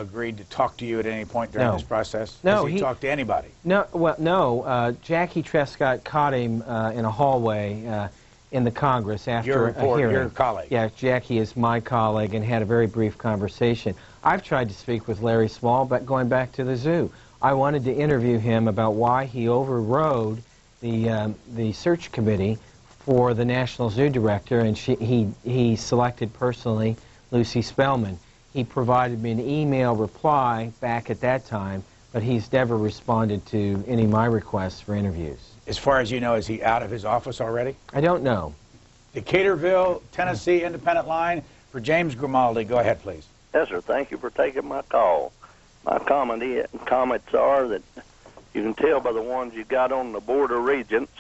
agreed to talk to you at any point during this process? No, Has he talked to anybody? No, well, no. Jackie Trescott caught him in a hallway in the Congress after a hearing. Your colleague. Yeah, Jackie is my colleague, and had a very brief conversation. I've tried to speak with Larry Small, but going back to the zoo, I wanted to interview him about why he overrode the search committee for the National Zoo Director, and he selected personally Lucy Spellman. He provided me an email reply back at that time, but he's never responded to any of my requests for interviews. As far as you know, is he out of his office already? I don't know. Decaturville, Tennessee, Independent Line for James Grimaldi. Go ahead, please. Yes, sir. Thank you for taking my call. My comments are that you can tell by the ones you got on the Board of Regents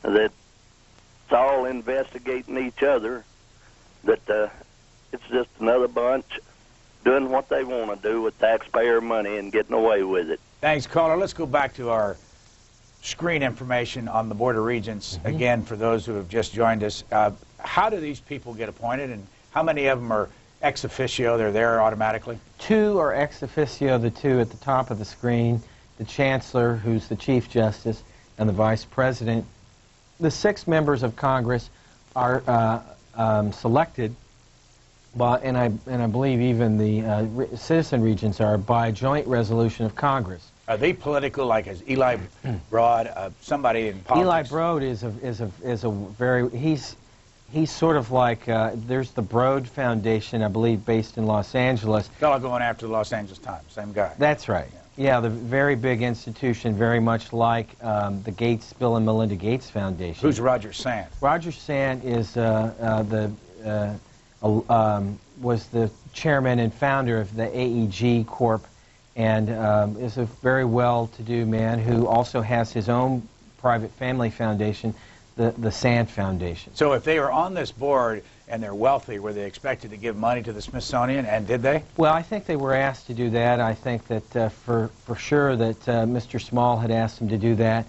that it's all investigating each other, that it's just another bunch doing what they want to do with taxpayer money and getting away with it. Thanks, caller. Let's go back to our screen information on the Board of Regents. Again, for those who have just joined us, how do these people get appointed, and how many of them are ex officio? They're there automatically? 2 are ex officio, the 2 at the top of the screen, the Chancellor, who's the Chief Justice, and the Vice President. The 6 members of Congress are selected by, and I believe even the citizen regents are, by joint resolution of Congress. Are they political, like as Eli Broad, somebody in politics? Eli Broad is a very, he's sort of like, there's the Broad Foundation, I believe, based in Los Angeles. Fellow going after the Los Angeles Times, same guy. That's right. Yeah, the very big institution, very much like the Bill and Melinda Gates Foundation. Who's Roger Sant? Roger Sant is was the chairman and founder of the AEG Corp, and is a very well-to-do man who also has his own private family foundation, the Sant Foundation. So if they were on this board and they're wealthy, were they expected to give money to the Smithsonian, and did they? Well, I think they were asked to do that. I think that for sure that Mr. Small had asked them to do that.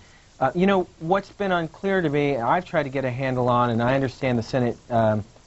You know, what's been unclear to me, I've tried to get a handle on, and I understand the Senate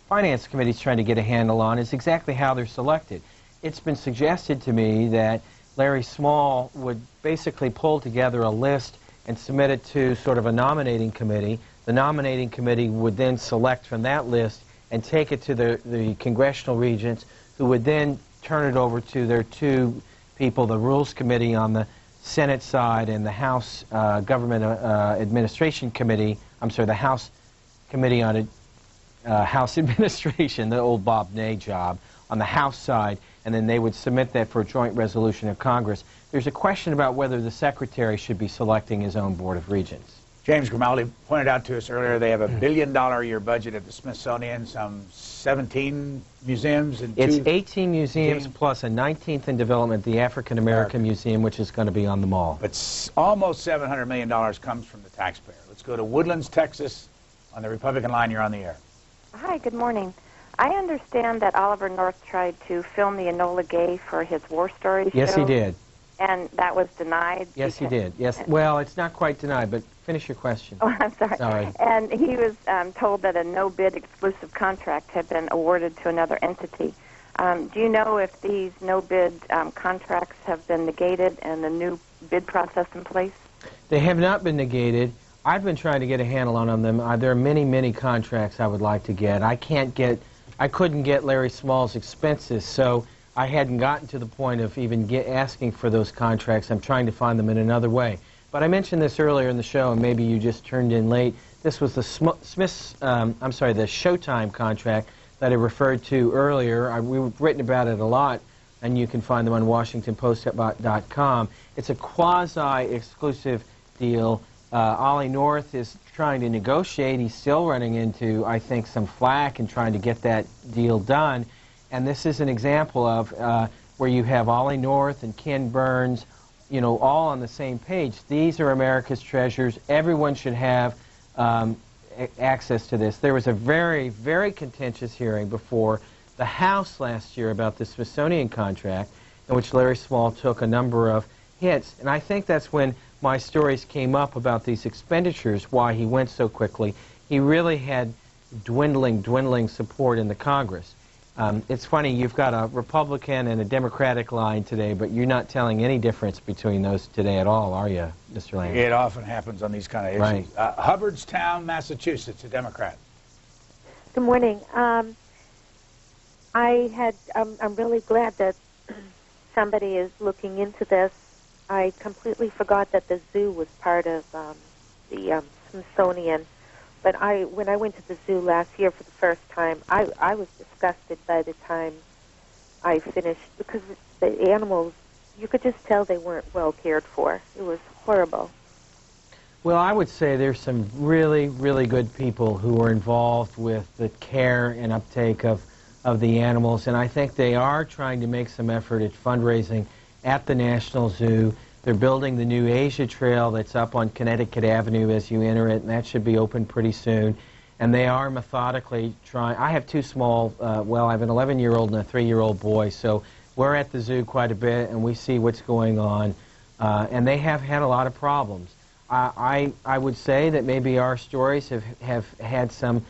Finance Committee is trying to get a handle on, is exactly how they're selected. It's been suggested to me that Larry Small would basically pull together a list and submit it to sort of a nominating committee. The nominating committee would then select from that list and take it to the congressional regents, who would then turn it over to their 2 people, the Rules Committee on the Senate side and the House Government Administration Committee, I'm sorry, the House Committee on House Administration, the old Bob Ney job, on the House side, and then they would submit that for a joint resolution of Congress. There's a question about whether the Secretary should be selecting his own Board of Regents. James Grimaldi pointed out to us earlier they have a $1 billion a year budget at the Smithsonian, some 17 museums. And it's 18 museums plus a 19th in development, the African American Museum, which is going to be on the mall. But almost $700 million comes from the taxpayer. Let's go to Woodlands, Texas. On the Republican line, you're on the air. Hi, good morning. I understand that Oliver North tried to film the Enola Gay for his War Stories show. Yes, he did. And that was denied? Yes, he did. Yes. Well, it's not quite denied, but finish your question. Oh, I'm sorry. Sorry. And he was told that a no-bid exclusive contract had been awarded to another entity. Do you know if these no-bid contracts have been negated and the new bid process in place? They have not been negated. I've been trying to get a handle on them. There are many, many contracts I would like to get. I couldn't get Larry Small's expenses, so I hadn't gotten to the point of even asking for those contracts. I'm trying to find them in another way. But I mentioned this earlier in the show, and maybe you just turned in late. This was the the Showtime contract that I referred to earlier. We've written about it a lot, and you can find them on WashingtonPost.com. It's a quasi-exclusive deal. Ollie North is trying to negotiate. He's still running into, I think, some flack and trying to get that deal done. And this is an example of where you have Ollie North and Ken Burns, you know, all on the same page. These are America's treasures. Everyone should have access to this. There was a very, very contentious hearing before the House last year about the Smithsonian contract, in which Larry Small took a number of hits. And I think that's when my stories came up about these expenditures, why he went so quickly. He really had dwindling support in the Congress. It's funny, you've got a Republican and a Democratic line today, but you're not telling any difference between those today at all, are you, Mr. Lamb? It often happens on these kind of issues. Right. Hubbardston, Massachusetts, a Democrat. Good morning. I'm really glad that somebody is looking into this. I completely forgot that the zoo was part of the Smithsonian. But when I went to the zoo last year for the first time, I was disgusted by the time I finished, because the animals, you could just tell they weren't well cared for. It was horrible. Well, I would say there's some really, really good people who are involved with the care and uptake of the animals, and I think they are trying to make some effort at fundraising at the National Zoo. They're building the new Asia Trail that's up on Connecticut Avenue as you enter it, and that should be open pretty soon. And they are methodically trying. I have two small, well, I have an 11-year-old and a 3-year-old boy, so we're at the zoo quite a bit, and we see what's going on. And they have had a lot of problems. I would say that maybe our stories have had some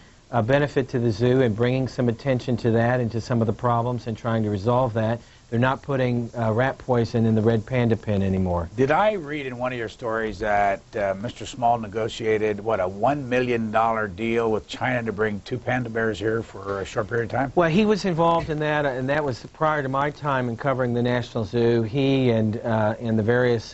benefit to the zoo in bringing some attention to that and to some of the problems and trying to resolve that. They're not putting rat poison in the red panda pen anymore. Did I read in one of your stories that Mr. Small negotiated, what, a $1 million deal with China to bring 2 panda bears here for a short period of time? Well, he was involved in that, and that was prior to my time in covering the National Zoo. He and the various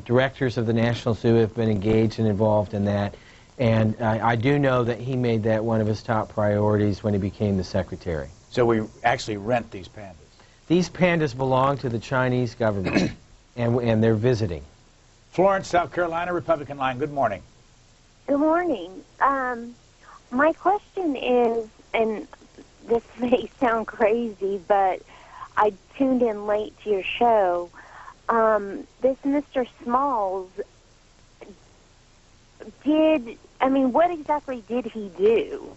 directors of the National Zoo have been engaged and involved in that. And I do know that he made that one of his top priorities when he became the secretary. So we actually rent these pandas. These pandas belong to the Chinese government, and they're visiting. Florence, South Carolina, Republican line. Good morning. Good morning. My question is, and this may sound crazy, but I tuned in late to your show. This Mr. Smalls, what exactly did he do?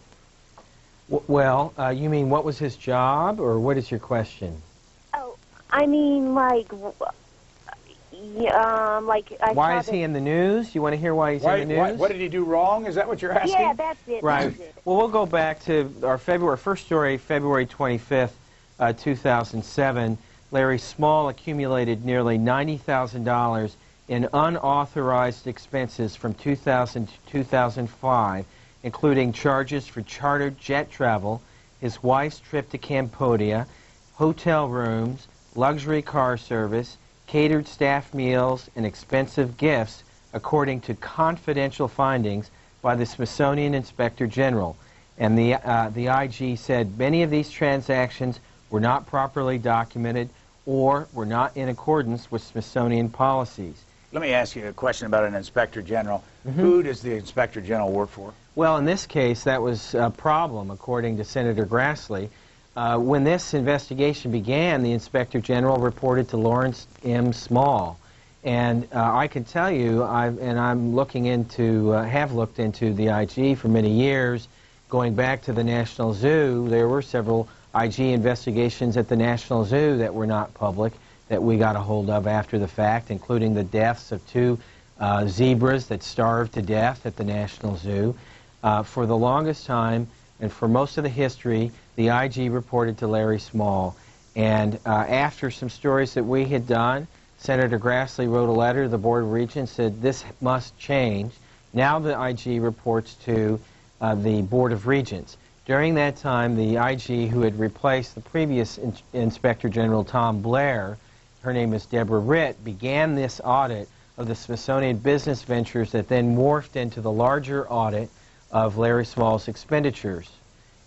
Well, you mean what was his job, or what is your question? Oh, I mean, why is he in the news? You want to hear why he's in the news? What did he do wrong? Is that what you're asking? Yeah, that's it. Right. That's it. Well, we'll go back to our first story, February 25th, 2007. Larry Small accumulated nearly $90,000 in unauthorized expenses from 2000 to 2005, including charges for chartered jet travel, his wife's trip to Cambodia, hotel rooms, luxury car service, catered staff meals, and expensive gifts, according to confidential findings by the Smithsonian Inspector General. And the IG said many of these transactions were not properly documented or were not in accordance with Smithsonian policies. Let me ask you a question about an Inspector General. Who does the Inspector General work for? Well, in this case, that was a problem, according to Senator Grassley. When this investigation began, the Inspector General reported to Lawrence M. Small. And I can tell you, I'm looking into, have looked into the IG for many years. Going back to the National Zoo, there were several IG investigations at the National Zoo that were not public, that we got a hold of after the fact, including the deaths of 2 zebras that starved to death at the National Zoo. For the longest time, and for most of the history, the IG reported to Larry Small. And after some stories that we had done, Senator Grassley wrote a letter to the Board of Regents, said this must change. Now the IG reports to the Board of Regents. During that time, the IG who had replaced the previous Inspector General Tom Blair, her name is Deborah Ritt, began this audit of the Smithsonian business ventures that then morphed into the larger audit of Larry Small's expenditures.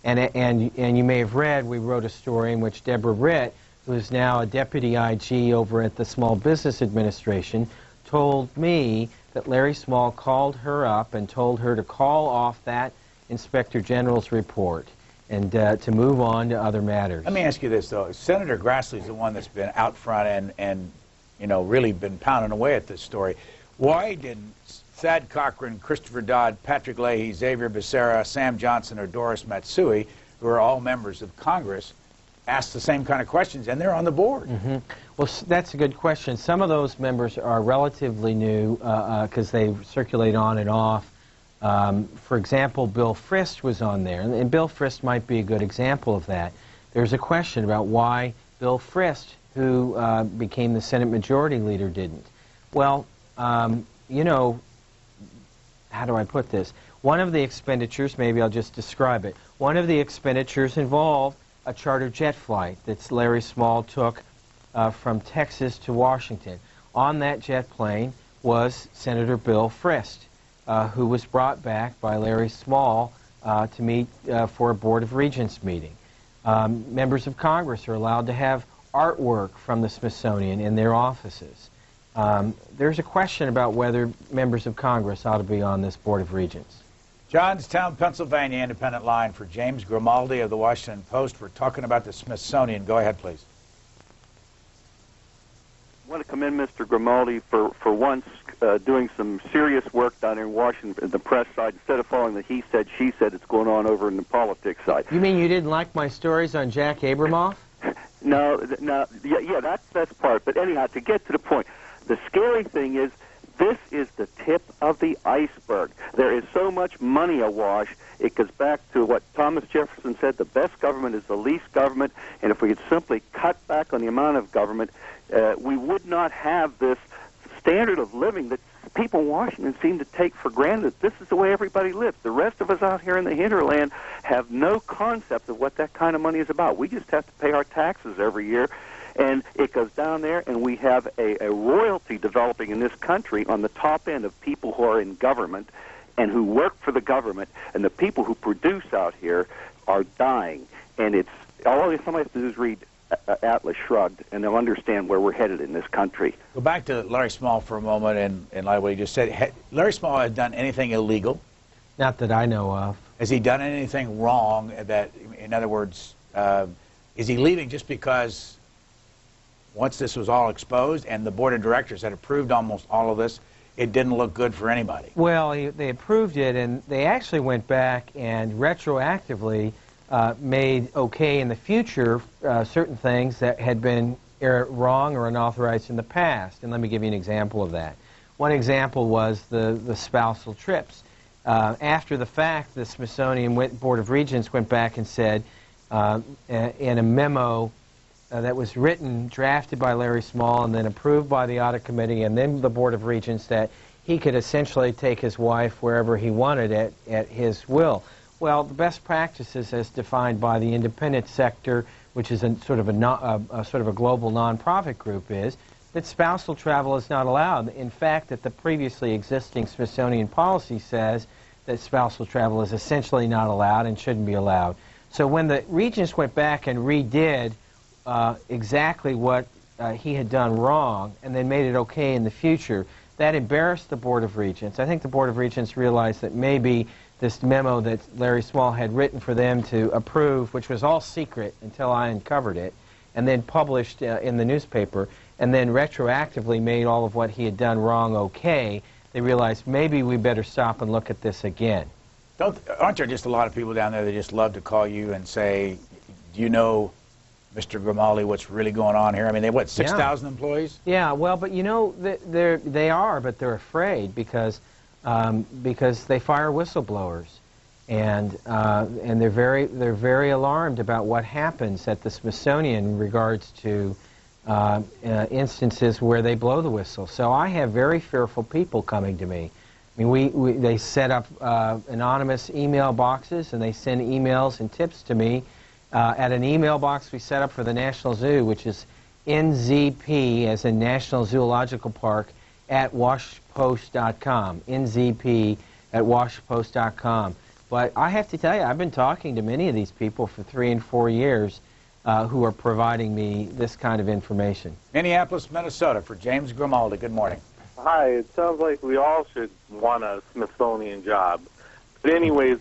And you may have read, we wrote a story in which Deborah Ritt, who is now a deputy IG over at the Small Business Administration, told me that Larry Small called her up and told her to call off that Inspector General's report and to move on to other matters. Let me ask you this, though. Senator Grassley's the one that's been out front and really been pounding away at this story. Why didn't Thad Cochran, Christopher Dodd, Patrick Leahy, Xavier Becerra, Sam Johnson, or Doris Matsui, who are all members of Congress, ask the same kind of questions, and they're on the board? Well, that's a good question. Some of those members are relatively new because they circulate on and off For example, Bill Frist was on there, and Bill Frist might be a good example of that. There's a question about why Bill Frist, who became the Senate Majority Leader, didn't. Well, you know, how do I put this? One of the expenditures, maybe I'll just describe it, one of the expenditures involved a charter jet flight that Larry Small took from Texas to Washington. On that jet plane was Senator Bill Frist, who was brought back by Larry Small to meet for a Board of Regents meeting. Members of Congress are allowed to have artwork from the Smithsonian in their offices. There's a question about whether members of Congress ought to be on this Board of Regents. Johnstown, Pennsylvania, independent line for James Grimaldi of the Washington Post. We're talking about the Smithsonian. Go ahead, please. I want to commend Mr. Grimaldi for once doing some serious work down in Washington, in the press side, instead of following the he said, she said that's going on over in the politics side. You mean you didn't like my stories on Jack Abramoff? No, yeah, that's part. But anyhow, to get to the point, the scary thing is this is the tip of the iceberg. There is so much money awash. It goes back to what Thomas Jefferson said, the best government is the least government, and if we could simply cut back on the amount of government, we would not have this standard of living that people in Washington seem to take for granted. This is the way everybody lives. The rest of us out here in the hinterland have no concept of what that kind of money is about. We just have to pay our taxes every year, and it goes down there, and we have a royalty developing in this country on the top end of people who are in government and who work for the government, and the people who produce out here are dying. And it's all somebody has to do is read Atlas Shrugged, and they'll understand where we're headed in this country. Go back to Larry Small for a moment, and in light of what he just said. Larry Small has done anything illegal? Not that I know of. Has he done anything wrong? That, in other words, is he leaving just because once this was all exposed and the board of directors had approved almost all of this, it didn't look good for anybody? Well, they approved it, and they actually went back and retroactively made okay in the future certain things that had been wrong or unauthorized in the past. And let me give you an example of that. One example was the spousal trips. After the fact, the Smithsonian Board of Regents went back and said in a memo that was written, drafted by Larry Small, and then approved by the Audit Committee and then the Board of Regents, that he could essentially take his wife wherever he wanted at his will. Well, the best practices as defined by the independent sector, which is sort of a global nonprofit group, is that spousal travel is not allowed. In fact, that the previously existing Smithsonian policy says that spousal travel is essentially not allowed and shouldn't be allowed. So when the Regents went back and redid exactly what he had done wrong and then made it okay in the future, that embarrassed the Board of Regents. I think the Board of Regents realized that maybe this memo that Larry Small had written for them to approve, which was all secret until I uncovered it, and then published in the newspaper, and then retroactively made all of what he had done wrong okay, they realized maybe we better stop and look at this again. Aren't there just a lot of people down there that just love to call you and say, do you know, Mr. Grimaldi, what's really going on here? I mean, they what, 6,000 employees? Yeah, well, but you know, they are, but they're afraid because they fire whistleblowers, and they're very alarmed about what happens at the Smithsonian in regards to instances where they blow the whistle. So I have very fearful people coming to me. I mean, they set up anonymous email boxes, and they send emails and tips to me at an email box we set up for the National Zoo, which is NZP, as in National Zoological Park, at washpost.com, NZP at washpost.com. But I have to tell you, I've been talking to many of these people for 3 and 4 years who are providing me this kind of information. Minneapolis, Minnesota, for James Grimaldi. Good morning. Hi, it sounds like we all should want a Smithsonian job. But anyways,